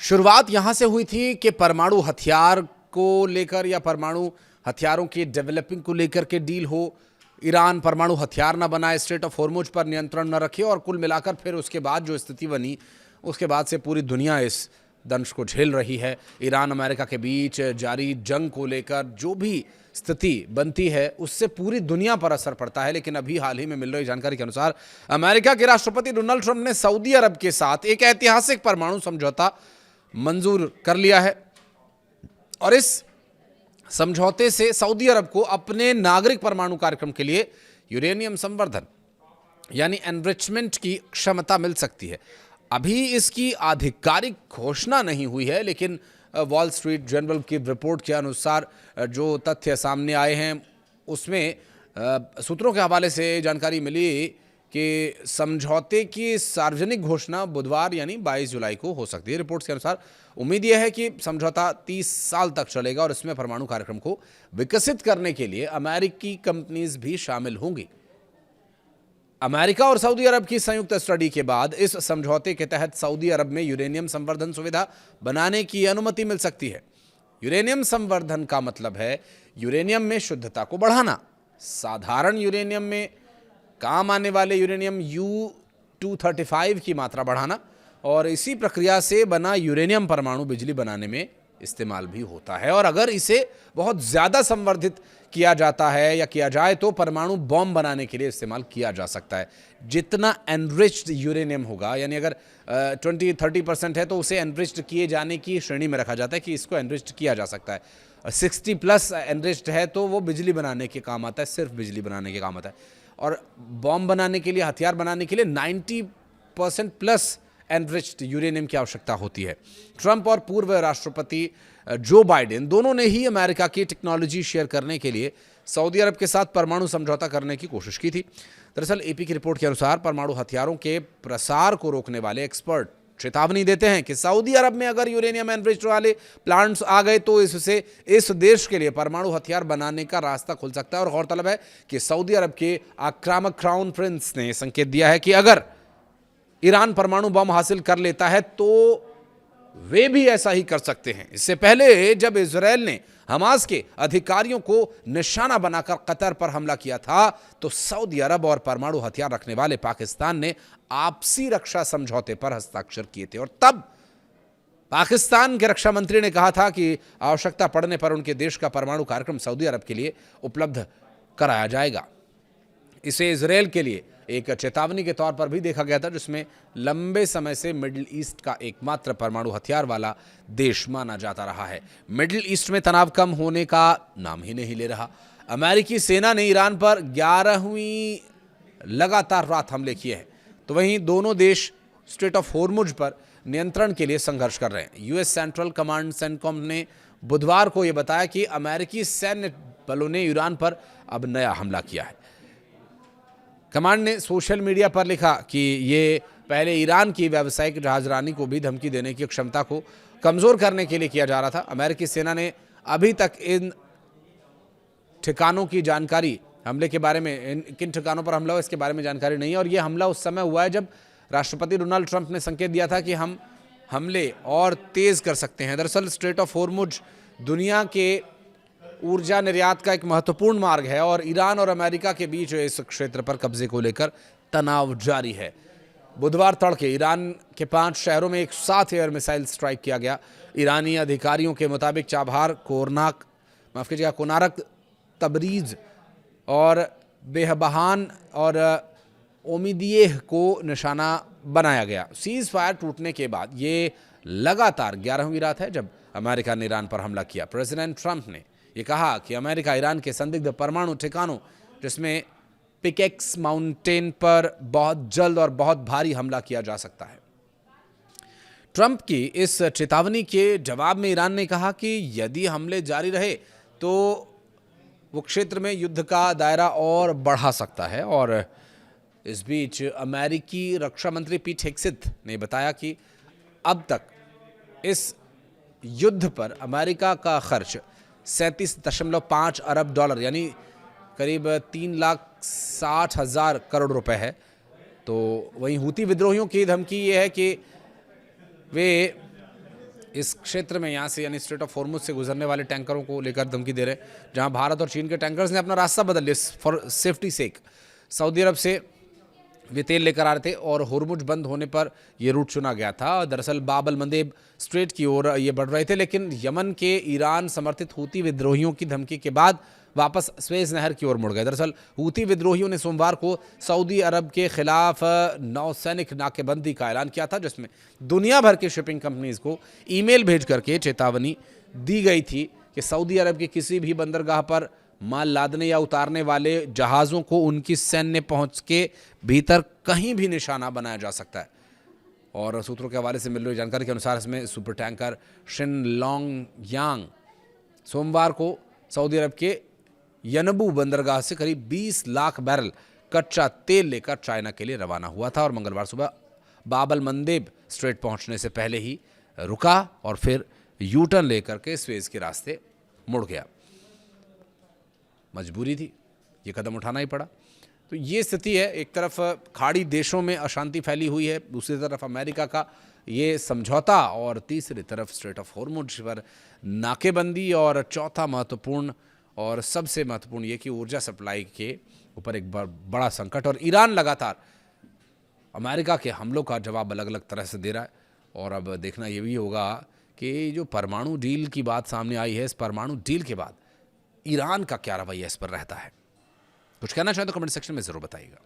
शुरुआत यहां से हुई थी कि परमाणु हथियार को लेकर या परमाणु हथियारों के डेवलपिंग को लेकर के डील हो। ईरान परमाणु हथियार न बनाए, स्ट्रेट ऑफ हॉर्मुज पर नियंत्रण न रखे, और कुल मिलाकर फिर उसके बाद जो स्थिति बनी, उसके बाद से पूरी दुनिया इस दंश को झेल रही है। ईरान अमेरिका के बीच जारी जंग को लेकर जो भी स्थिति बनती है उससे पूरी दुनिया पर असर पड़ता है। लेकिन अभी हाल ही में मिल रही जानकारी के अनुसार अमेरिका के राष्ट्रपति डोनाल्ड ट्रंप ने सऊदी अरब के साथ एक ऐतिहासिक परमाणु समझौता मंजूर कर लिया है, और इस समझौते से सऊदी अरब को अपने नागरिक परमाणु कार्यक्रम के लिए यूरेनियम संवर्धन यानी एनरिचमेंट की क्षमता मिल सकती है। अभी इसकी आधिकारिक घोषणा नहीं हुई है, लेकिन वॉल स्ट्रीट जर्नल की रिपोर्ट के अनुसार जो तथ्य सामने आए हैं उसमें सूत्रों के हवाले से जानकारी मिली कि समझौते की सार्वजनिक घोषणा बुधवार यानी 22 जुलाई को हो सकती है। रिपोर्ट्स के अनुसार उम्मीद यह है कि समझौता 30 साल तक चलेगा और इसमें परमाणु कार्यक्रम को विकसित करने के लिए अमेरिकी कंपनीज भी शामिल होंगी। अमेरिका और सऊदी अरब की संयुक्त स्टडी के बाद इस समझौते के तहत सऊदी अरब में यूरेनियम संवर्धन सुविधा बनाने की अनुमति मिल सकती है। यूरेनियम संवर्धन का मतलब है यूरेनियम में शुद्धता को बढ़ाना, साधारण यूरेनियम में काम आने वाले यूरेनियम U-235 की मात्रा बढ़ाना, और इसी प्रक्रिया से बना यूरेनियम परमाणु बिजली बनाने में इस्तेमाल भी होता है। और अगर इसे बहुत ज़्यादा संवर्धित किया जाता है या किया जाए तो परमाणु बॉम्ब बनाने के लिए इस्तेमाल किया जा सकता है। जितना एनरिच्ड यूरेनियम होगा, यानी अगर 20-30% है तो उसे एनरिच्ड किए जाने की श्रेणी में रखा जाता है कि इसको एनरिच्ड किया जा सकता है। 60+ एनरिच्ड है तो वो बिजली बनाने के काम आता है, सिर्फ बिजली बनाने के काम आता है। और बॉम्ब बनाने के लिए, हथियार बनाने के लिए 90%+ एनरिच्ड यूरेनियम की आवश्यकता होती है। ट्रंप और पूर्व राष्ट्रपति जो बाइडेन दोनों ने ही अमेरिका की टेक्नोलॉजी शेयर करने के लिए सऊदी अरब के साथ परमाणु समझौता करने की कोशिश की थी। दरअसल एपी की रिपोर्ट के अनुसार परमाणु हथियारों के प्रसार को रोकने वाले एक्सपर्ट चेतावनी देते हैं कि सऊदी अरब में अगर यूरेनियम एनरिच्ड वाले प्लांट्स आ गए तो इससे इस देश के लिए परमाणु हथियार बनाने का रास्ता खुल सकता है। और गौरतलब है कि सऊदी अरब के आक्रामक क्राउन प्रिंस ने संकेत दिया है कि अगर ईरान परमाणु बम हासिल कर लेता है तो वे भी ऐसा ही कर सकते हैं। इससे पहले जब इजरायल ने हमास के अधिकारियों को निशाना बनाकर कतर पर हमला किया था तो सऊदी अरब और परमाणु हथियार रखने वाले पाकिस्तान ने आपसी रक्षा समझौते पर हस्ताक्षर किए थे, और तब पाकिस्तान के रक्षा मंत्री ने कहा था कि आवश्यकता पड़ने पर उनके देश का परमाणु कार्यक्रम सऊदी अरब के लिए उपलब्ध कराया जाएगा। इसे इजरायल के लिए एक चेतावनी के तौर पर भी देखा गया था, जिसमें लंबे समय से मिडिल ईस्ट का एकमात्र परमाणु हथियार वाला देश माना जाता रहा है। मिडिल ईस्ट में तनाव कम होने का नाम ही नहीं ले रहा। अमेरिकी सेना ने ईरान पर 11वीं लगातार रात हमले किए हैं, तो वहीं दोनों देश स्ट्रेट ऑफ हॉर्मुज पर नियंत्रण के लिए संघर्ष कर रहे हैं। यूएस सेंट्रल कमांड सेंटकॉम ने बुधवार को यह बताया कि अमेरिकी सैन्य बलों ने ईरान पर अब नया हमला किया है। कमांड ने सोशल मीडिया पर लिखा कि ये पहले ईरान की व्यावसायिक जहाजरानी को भी धमकी देने की क्षमता को कमजोर करने के लिए किया जा रहा था। अमेरिकी सेना ने अभी तक इन ठिकानों की जानकारी, हमले के बारे में, किन ठिकानों पर हमला हुआ इसके बारे में जानकारी नहीं है। और ये हमला उस समय हुआ है जब राष्ट्रपति डोनाल्ड ट्रंप ने संकेत दिया था कि हम हमले और तेज कर सकते हैं। दरअसल स्ट्रेट ऑफ हॉर्मुज दुनिया के ऊर्जा निर्यात का एक महत्वपूर्ण मार्ग है और ईरान और अमेरिका के बीच इस क्षेत्र पर कब्जे को लेकर तनाव जारी है। बुधवार तड़के ईरान के 5 शहरों में एक साथ एयर मिसाइल स्ट्राइक किया गया। ईरानी अधिकारियों के मुताबिक चाबहार, कोनारक, तबरीज और बेहबहान और ओमिदियेह को निशाना बनाया गया। सीज फायर टूटने के बाद ये लगातार 11वीं रात है जब अमेरिका ने ईरान पर हमला किया। प्रेसिडेंट ट्रंप ने ये कहा कि अमेरिका ईरान के संदिग्ध परमाणु ठिकानों, जिसमें पिकेक्स माउंटेन पर बहुत जल्द और बहुत भारी हमला किया जा सकता है। ट्रंप की इस चेतावनी के जवाब में ईरान ने कहा कि यदि हमले जारी रहे तो वो क्षेत्र में युद्ध का दायरा और बढ़ा सकता है। और इस बीच अमेरिकी रक्षा मंत्री पीट हेग्सेथ ने बताया कि अब तक इस युद्ध पर अमेरिका का खर्च 37.5 अरब डॉलर यानी करीब 3,60,000 करोड़ रुपए है। तो वहीं हूती विद्रोहियों की धमकी ये है कि वे इस क्षेत्र में यहाँ से यानी स्ट्रेट ऑफ हॉर्मुज से गुजरने वाले टैंकरों को लेकर धमकी दे रहे हैं, जहाँ भारत और चीन के टैंकर्स ने अपना रास्ता बदल लिया फॉर सेफ्टी सेक। सऊदी अरब से वे तेल लेकर आ रहे थे और हॉर्मुज बंद होने पर यह रूट चुना गया था। दरअसल बाब अल मंदेब स्ट्रेट की ओर ये बढ़ रहे थे, लेकिन यमन के ईरान समर्थित हूती विद्रोहियों की धमकी के बाद वापस स्वेज नहर की ओर मुड़ गए। दरअसल हूती विद्रोहियों ने सोमवार को सऊदी अरब के खिलाफ नौसैनिक नाकेबंदी का ऐलान किया था, जिसमें दुनिया भर के शिपिंग कंपनीज को ईमेल भेज करके चेतावनी दी गई थी कि सऊदी अरब की किसी भी बंदरगाह पर माल लादने या उतारने वाले जहाज़ों को उनकी सैन्य पहुंच के भीतर कहीं भी निशाना बनाया जा सकता है। और सूत्रों के हवाले से मिल रही जानकारी के अनुसार इसमें सुपर टैंकर शिन लॉन्ग यांग सोमवार को सऊदी अरब के यनबू बंदरगाह से करीब 20 लाख बैरल कच्चा तेल लेकर चाइना के लिए रवाना हुआ था और मंगलवार सुबह बाब अल मंदेब स्ट्रेट पहुंचने से पहले ही रुका और फिर यू टर्न लेकर के स्वेज के रास्ते मुड़ गया। मजबूरी थी, ये कदम उठाना ही पड़ा। तो ये स्थिति है, एक तरफ खाड़ी देशों में अशांति फैली हुई है, दूसरी तरफ अमेरिका का ये समझौता और तीसरी तरफ स्ट्रेट ऑफ हॉर्मुज पर नाकेबंदी और चौथा महत्वपूर्ण और सबसे महत्वपूर्ण ये कि ऊर्जा सप्लाई के ऊपर एक बड़ा संकट। और ईरान लगातार अमेरिका के हमलों का जवाब अलग अलग तरह से दे रहा है। और अब देखना ये भी होगा कि जो परमाणु डील की बात सामने आई है, इस परमाणु डील के बाद ईरान का क्या रवैया इस पर रहता है। कुछ कहना चाहें तो कमेंट सेक्शन में ज़रूर बताइएगा।